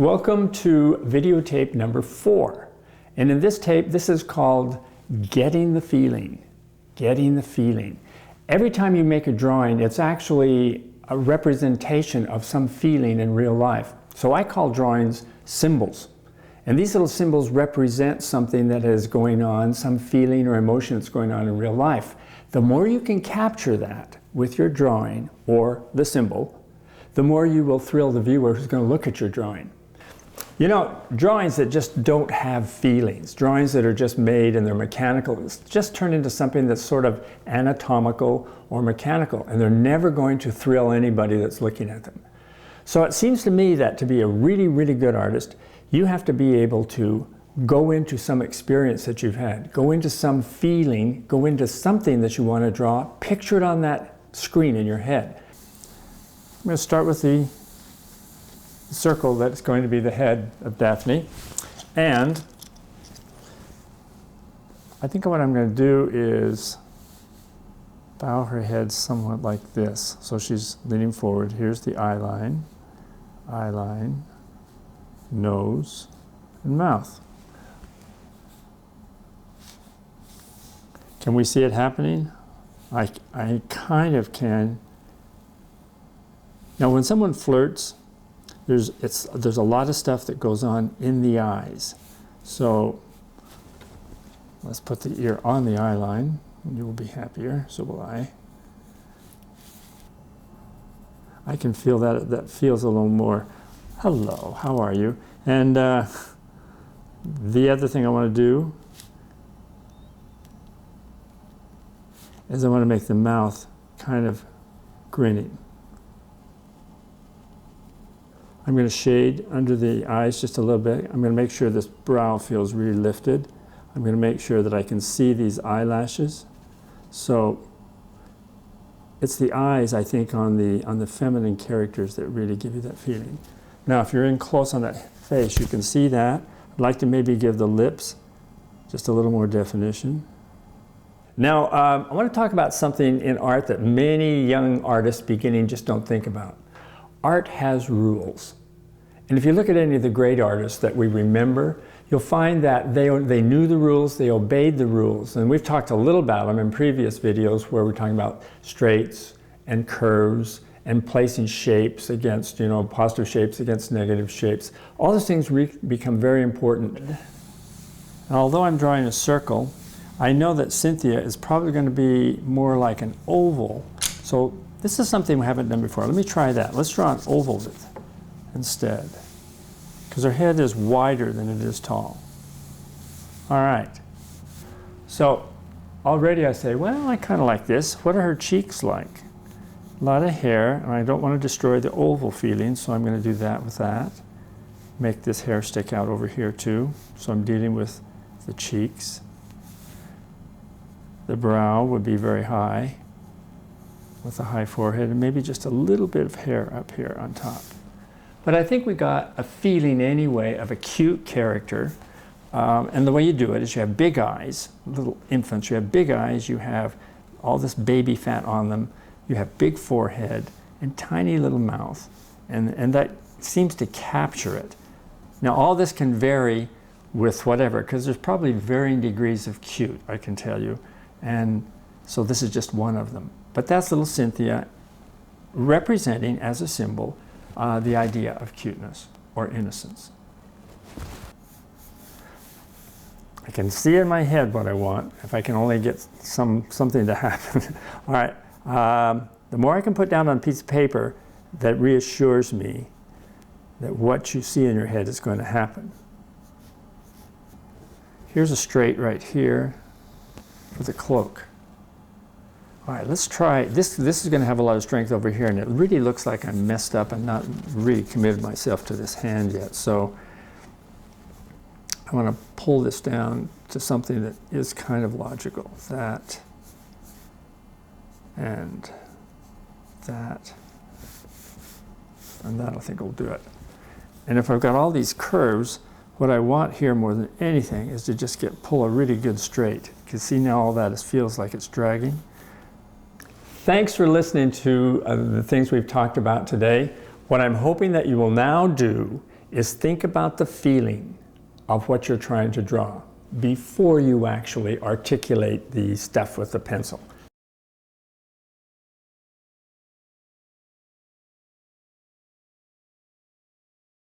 Welcome to videotape number 4. And in this tape, this is called Getting the Feeling. Getting the Feeling. Every time you make a drawing, it's actually a representation of some feeling in real life. So I call drawings symbols. And these little symbols represent something that is going on, some feeling or emotion that's going on in real life. The more you can capture that with your drawing or the symbol, the more you will thrill the viewer who's going to look at your drawing. You know, drawings that just don't have feelings, drawings that are just made and they're mechanical, just turn into something that's sort of anatomical or mechanical, and they're never going to thrill anybody that's looking at them. So it seems to me that to be a really, really good artist, you have to be able to go into some experience that you've had, go into some feeling, go into something that you want to draw, picture it on that screen in your head. I'm going to start with the circle that's going to be the head of Daphne, and I think what I'm going to do is bow her head somewhat like this, so she's leaning forward. Here's the eye line, nose, and mouth. Can we see it happening? I kind of can. Now when someone flirts, there's a lot of stuff that goes on in the eyes. So let's put the ear on the eye line, and you will be happier, so will I. I can feel that feels a little more, hello, how are you? And the other thing I want to do is I want to make the mouth kind of grinning. I'm going to shade under the eyes just a little bit. I'm going to make sure this brow feels really lifted. I'm going to make sure that I can see these eyelashes. So it's the eyes, I think, on the feminine characters that really give you that feeling. Now, if you're in close on that face, you can see that. I'd like to maybe give the lips just a little more definition. Now, I want to talk about something in art that many young artists beginning just don't think about. Art has rules. And if you look at any of the great artists that we remember, you'll find that they knew the rules, they obeyed the rules. And we've talked a little about them in previous videos where we're talking about straights and curves and placing shapes against, positive shapes against negative shapes. All those things become very important. And although I'm drawing a circle, I know that Cynthia is probably going to be more like an oval. So this is something we haven't done before. Let me try that. Let's draw an oval instead, because her head is wider than it is tall. All right. So already I say, well, I kind of like this. What are her cheeks like? A lot of hair, and I don't want to destroy the oval feeling, so I'm going to do that with that. Make this hair stick out over here too, so I'm dealing with the cheeks. The brow would be very high, with a high forehead, and maybe just a little bit of hair up here on top. But I think we got a feeling anyway of a cute character. And the way you do it is you have big eyes, little infants, you have big eyes, you have all this baby fat on them, you have big forehead and tiny little mouth. And that seems to capture it. Now all this can vary with whatever, because there's probably varying degrees of cute, I can tell you. And so this is just one of them. But that's little Cynthia representing as a symbol the idea of cuteness or innocence. I can see in my head what I want, if I can only get something to happen. All right, the more I can put down on a piece of paper that reassures me that what you see in your head is going to happen. Here's a straight right here for the cloak. All right, let's try, this is going to have a lot of strength over here, and it really looks like I'm messed up and not really committed myself to this hand yet. So I want to pull this down to something that is kind of logical. That, and that, and that I think will do it. And if I've got all these curves, what I want here more than anything is to just pull a really good straight. You can see now all that feels like it's dragging. Thanks for listening to the things we've talked about today. What I'm hoping that you will now do is think about the feeling of what you're trying to draw before you actually articulate the stuff with the pencil.